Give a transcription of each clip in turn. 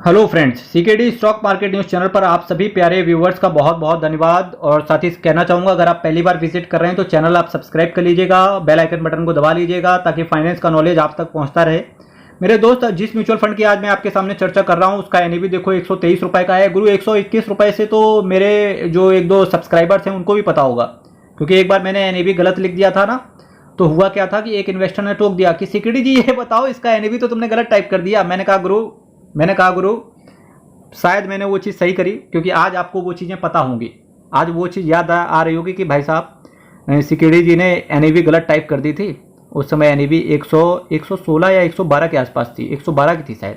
Hello friends, CKD stock market news channel पर आप सभी प्यारे व्यूवर्स का बहुत बहुत धन्यवाद। और साथ ही कहना चाहूँगा, अगर आप पहली बार विजिट कर रहे हैं तो चैनल आप सब्सक्राइब कर लीजिएगा, बेल आइकन बटन को दबा लीजिएगा ताकि फाइनेंस का नॉलेज आप तक पहुँचता रहे। मेरे दोस्त, जिस म्यूचुअल फंड की आज मैं आपके सामने चर्चा कर रहा हूँ उसका एनएवी देखो 123 रुपये का है। गुरु 121 रुपये से तो मेरे जो एक दो सब्सक्राइबर्स हैं उनको भी पता होगा, क्योंकि एक बार मैंने एनएवी गलत लिख दिया था ना। तो हुआ क्या था कि एक इन्वेस्टर ने टोक दिया कि सीकेडी जी ये बताओ इसका एनएवी तो तुमने गलत टाइप कर दिया। मैंने कहा गुरु शायद मैंने वो चीज़ सही करी, क्योंकि आज आपको वो चीज़ें पता होंगी। आज वो चीज़ याद आ रही होगी कि भाई साहब सीकेडी जी ने एनएवी गलत टाइप कर दी थी। उस समय एनएवी 116 या 112 के आसपास थी, 112 की थी शायद।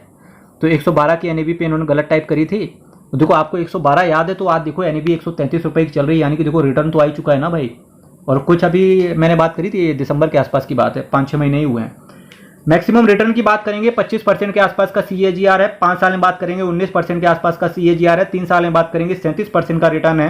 तो 112 की एनएवी पे इन्होंने गलत टाइप करी थी। तो देखो आपको 112 याद है, तो आज देखो एनएवी 133 रुपये की चल रही है, यानी कि देखो रिटर्न तो आ ही चुका है ना भाई। और कुछ अभी मैंने बात करी थी, दिसंबर के आसपास की बात है, 5-6 महीने ही हुए हैं। मैक्सिमम रिटर्न की बात करेंगे 25% के आसपास का CAGR है। 5 साल में बात करेंगे 19% के आसपास का CAGR है। 3 साल में बात करेंगे 37% का रिटर्न है।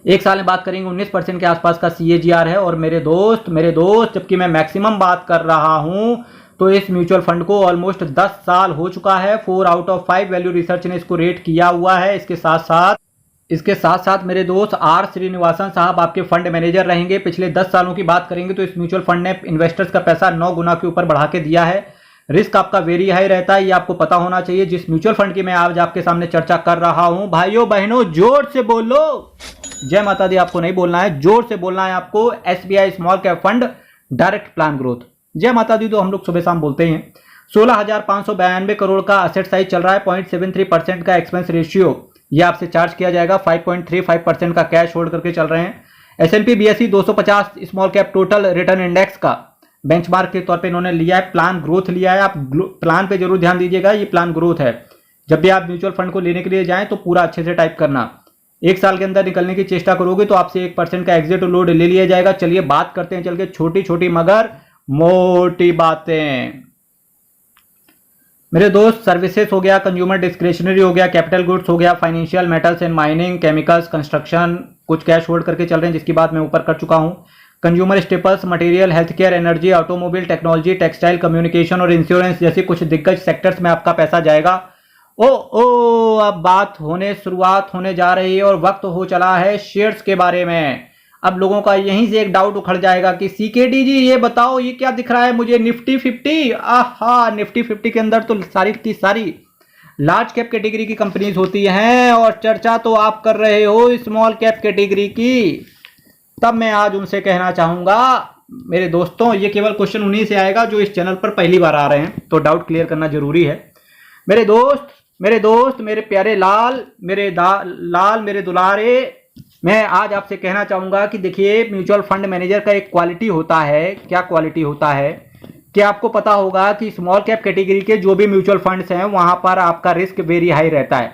1 साल में बात करेंगे 19% के आसपास का CAGR है। और मेरे दोस्त जबकि मैं मैक्सिमम बात कर रहा हूं तो इस म्यूचुअल फंड को ऑलमोस्ट 10 साल हो चुका है। 4 आउट ऑफ 5 वैल्यू रिसर्च ने इसको रेट किया हुआ है। इसके साथ साथ मेरे दोस्त आर श्रीनिवासन साहब आपके फंड मैनेजर रहेंगे। पिछले 10 सालों की बात करेंगे तो इस म्यूचुअल फंड ने इन्वेस्टर्स का पैसा 9 गुना के ऊपर बढ़ा के दिया है। रिस्क आपका वेरी हाई रहता है, ये आपको पता होना चाहिए। जिस म्यूचुअल फंड की मैं आज आपके सामने चर्चा कर रहा हूं, भाइयों बहनों जोर से बोलो, जय माता दी। आपको नहीं बोलना है, जोर से बोलना है आपको। SBI small cap fund direct plan growth, जय माता दी तो हम लोग सुबह शाम बोलते हैं। 16,592 करोड़ का असेट साइज चल रहा है। 0.73% का एक्सपेंस रेशियो ये आपसे चार्ज किया जाएगा। 5.35% का कैश होल्ड करके चल रहे हैं। S&P BSE 250 small cap total return index का बेंचमार्क के तौर पे इन्होंने लिया है। प्लान ग्रोथ लिया है। आप प्लान पे जरूर ध्यान दीजिएगा, ये प्लान ग्रोथ है। जब भी आप म्यूचुअल फंड को लेने के लिए जाएं तो पूरा अच्छे से टाइप करना। 1 साल के अंदर निकलने की चेष्टा करोगे तो आपसे 1% का एग्जिट लोड ले लिया जाएगा। चलिए बात करते हैं चल के छोटी छोटी मगर मोटी बातें। मेरे दोस्त, सर्विसेज हो गया, कंज्यूमर डिस्क्रिशनरी हो गया, कैपिटल गुड्स हो गया, financial, metals and mining, chemicals, construction, कुछ कैश होल्ड करके चल रहे हैं जिसकी बात मैं ऊपर कर चुका हूं। Consumer staples, material, health care, energy, automobile, technology, textile, communication और इंश्योरेंस जैसे कुछ दिग्गज सेक्टर्स में आपका पैसा जाएगा। अब शुरुआत होने जा रही है और वक्त हो चला है शेयर्स के बारे में। अब लोगों का यहीं से एक डाउट उखड़ जाएगा कि सीकेडी जी ये बताओ ये क्या दिख रहा है मुझे, निफ्टी 50। आहा, निफ्टी 50 के अंदर तो सारी की सारी लार्ज कैप कैटेगरी की कंपनीज होती हैं और चर्चा तो आप कर रहे हो स्मॉल कैप कैटेगरी की। तब मैं आज उनसे कहना चाहूंगा, मेरे दोस्तों, ये केवल क्वेश्चन उन्हीं से आएगा जो इस चैनल पर पहली बार आ रहे हैं, तो डाउट क्लियर करना जरूरी है। मेरे दोस्त, मेरे प्यारे लाल, मेरे दुलारे, मैं आज आपसे कहना चाहूंगा कि देखिए, म्यूचुअल फंड मैनेजर का एक क्वालिटी होता है। क्या क्वालिटी होता है कि आपको पता होगा कि स्मॉल कैप कैटेगरी के जो भी म्यूचुअल फंड्स हैं वहां पर आपका रिस्क वेरी हाई रहता है।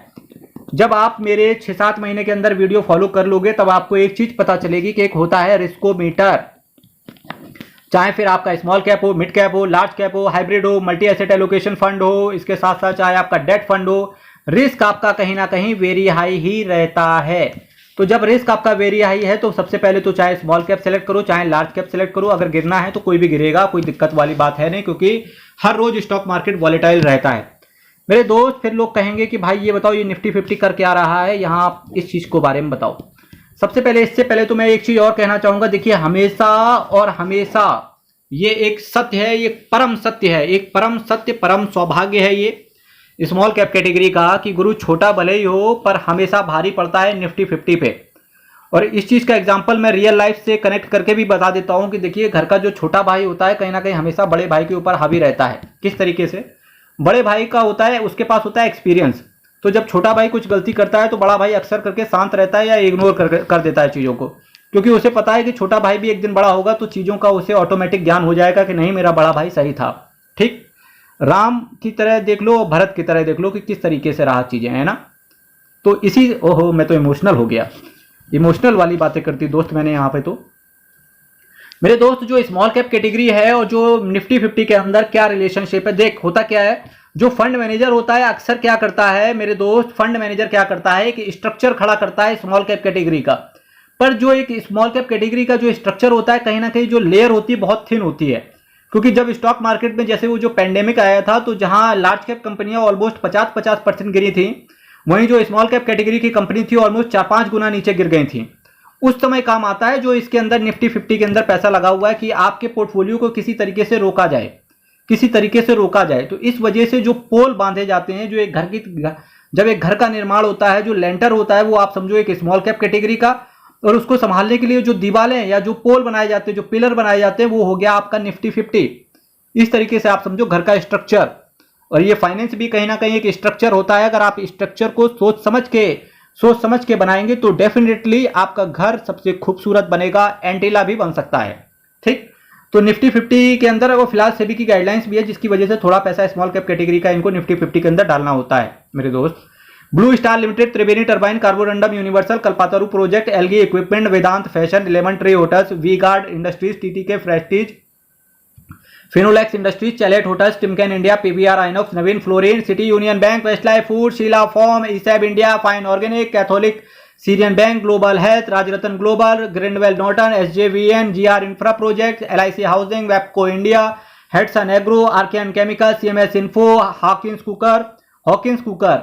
जब आप मेरे 6-7 महीने के अंदर वीडियो फॉलो कर लोगे तब आपको एक चीज पता चलेगी कि एक होता है रिस्कोमीटर। चाहे फिर आपका स्मॉल कैप हो, मिड कैप हो, लार्ज कैप हो, हाइब्रिड हो, मल्टी एसेट एलोकेशन फंड हो, इसके साथ साथ चाहे आपका डेट फंड हो, रिस्क आपका कहीं ना कहीं वेरी हाई ही रहता है। तो जब रिस्क आपका वेरी हाई है तो सबसे पहले तो चाहे स्मॉल कैप सेलेक्ट करो, चाहे लार्ज कैप सेलेक्ट करो। अगर गिरना है तो कोई भी गिरेगा, कोई दिक्कत वाली बात है नहीं, क्योंकि हर रोज स्टॉक मार्केट वॉलेटाइल रहता है। मेरे दोस्त, फिर लोग कहेंगे कि भाई ये बताओ ये निफ्टी 50 कर क्या रहा है, यहाँ आप इस चीज को बारे में बताओ। इससे पहले तो मैं एक चीज और कहना चाहूंगा। देखिए, हमेशा और हमेशा ये एक सत्य है, ये परम सत्य है, एक परम सत्य, परम सौभाग्य है ये स्मॉल कैप कैटेगरी का कि गुरु छोटा भले ही हो पर हमेशा भारी पड़ता है निफ्टी 50 पे। और इस चीज का एग्जांपल मैं रियल लाइफ से कनेक्ट करके भी बता देता हूं कि देखिए, घर का जो छोटा भाई होता है कहीं ना कहीं हमेशा बड़े भाई के ऊपर हावी रहता है। किस तरीके से? बड़े भाई का होता है, उसके पास होता है एक्सपीरियंस। तो जब छोटा भाई कुछ गलती करता है तो बड़ा भाई अक्सर करके शांत रहता है या इग्नोर कर देता है चीजों को, क्योंकि उसे पता है कि छोटा भाई भी एक दिन बड़ा होगा तो चीजों का उसे ऑटोमेटिक ज्ञान हो जाएगा कि नहीं, मेरा बड़ा भाई सही था। ठीक, राम की तरह देख लो, भरत की तरह देख लो कि किस तरीके से रहा चीजें, है ना। तो ओहो, मैं तो इमोशनल हो गया, इमोशनल वाली बातें करती दोस्त मैंने यहाँ पे। तो मेरे दोस्त, जो स्मॉल कैप कैटेगरी है और जो निफ्टी 50 के अंदर क्या रिलेशनशिप है, देख होता क्या है। जो फंड मैनेजर होता है अक्सर क्या करता है मेरे दोस्त, फंड मैनेजर क्या करता है कि स्ट्रक्चर खड़ा करता है स्मॉल कैप कैटेगरी का। पर जो एक स्मॉल कैप कैटेगरी का जो स्ट्रक्चर होता है कहीं ना कहीं जो लेयर होती है बहुत थिन होती है। क्योंकि जब स्टॉक मार्केट में जैसे वो जो पेंडेमिक आया था, तो जहां लार्ज कैप कंपनियां ऑलमोस्ट 50% गिरी थी, वहीं जो स्मॉल कैप कैटेगरी की कंपनी थी ऑलमोस्ट 4-5 गुना नीचे गिर गई थी। उस समय काम आता है जो इसके अंदर निफ्टी 50 के अंदर पैसा लगा हुआ है कि आपके पोर्टफोलियो को किसी तरीके से रोका जाए, किसी तरीके से रोका जाए। तो इस वजह से जो पोल बांधे जाते हैं, जो एक घर की, जब एक घर का निर्माण होता है, जो लेंटर होता है वो आप समझो एक स्मॉल कैप कैटेगरी का, और उसको संभालने के लिए जो दीवारें या जो पोल बनाए जाते हैं, जो पिलर बनाए जाते हैं, वो हो गया आपका निफ्टी 50। इस तरीके से आप समझो घर का स्ट्रक्चर। और ये फाइनेंस भी कहीं ना कहीं एक स्ट्रक्चर होता है। अगर आप स्ट्रक्चर को सोच समझ के बनाएंगे तो डेफिनेटली आपका घर सबसे खूबसूरत बनेगा, एंटीला भी बन सकता है। ठीक, तो निफ्टी 50 के अंदर वो फिलहाल सेबी की गाइडलाइंस भी है, जिसकी वजह से थोड़ा पैसा स्मॉल कैप कैटेगरी का इनको निफ्टी 50 के अंदर डालना होता है मेरे दोस्त। Blue Star Limited, Triveni turbine, Carborundum Universal, Kalpataru project, Elgi equipment, Vedant fashion, Lemon Tree hotels, V Guard Industries, TTK Prestige, Finolex Industries, Chalet Hotels, Timken India, PVR INOX, Navin fluorine, City Union Bank, Westlife food, Sheela foam, ESAB India, Fine Organic, Catholic Syrian Bank, Global Health, Rajratna Global, Grindwell Norton, SJVN, GR Infra Project, LIC Housing, Wabco India, हेडसन agro, Archean Chemical, CMS Info, Hawkins cooker,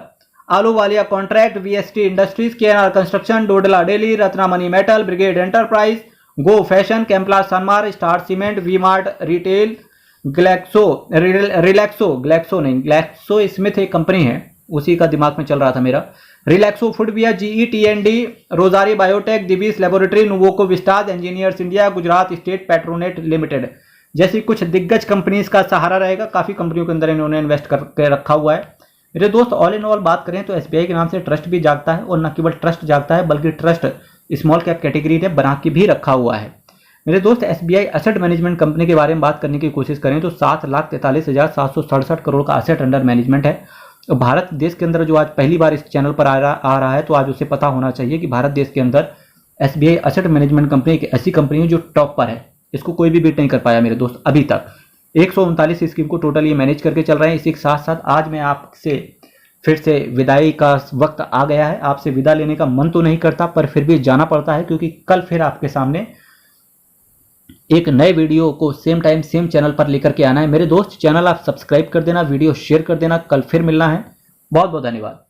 Ahluwalia contract, VST Industries, KNR Construction, Dodla dairy, Ratnamani metal, Brigade Enterprise, Go Fashion, Chemplast Sanmar, Star Cement, V Mart Retail, Glaxo Smith एक company है, उसी का दिमाग में चल रहा था मेरा, रिलैक्सो फुटवियर, जीई टी&डी, Rossari Biotech, Divis laboratory, Nuvoco Vistas, Engineers India, Gujarat State Petronet Limited जैसी कुछ दिग्गज कंपनीज का सहारा रहेगा। काफी कंपनियों के अंदर इन्होंने इन्वेस्ट करके रखा हुआ है मेरे दोस्त। ऑल इन ऑल बात करें तो एसबीआई के नाम से ट्रस्ट भी जागता है, और न केवल ट्रस्ट जागता है बल्कि ट्रस्ट स्मॉल कैप कैटेगरी ने बना के भी रखा हुआ है मेरे दोस्त। एसबीआई एसेट मैनेजमेंट कंपनी के बारे में बात करने की कोशिश करें तो 7,43,767 करोड़ का एसेट अंडर मैनेजमेंट है। भारत देश के अंदर जो आज पहली बार इस चैनल पर आ रहा है, तो आज उसे पता होना चाहिए कि भारत देश के अंदर एसबीआई एसेट मैनेजमेंट कंपनी एक ऐसी कंपनी है जो टॉप पर है। इसको कोई भी बीट नहीं कर पाया मेरे दोस्त अभी तक। 139 स्कीम को टोटल ये मैनेज करके चल रहे हैं। इसी के साथ साथ आज मैं आपसे फिर से विदाई का वक्त आ गया है। आपसे विदा लेने का मन तो नहीं करता, पर फिर भी जाना पड़ता है, क्योंकि कल फिर आपके सामने एक नए वीडियो को सेम टाइम सेम चैनल पर लेकर के आना है मेरे दोस्त। चैनल आप सब्सक्राइब कर देना, वीडियो शेयर कर देना। कल फिर मिलना है। बहुत बहुत धन्यवाद।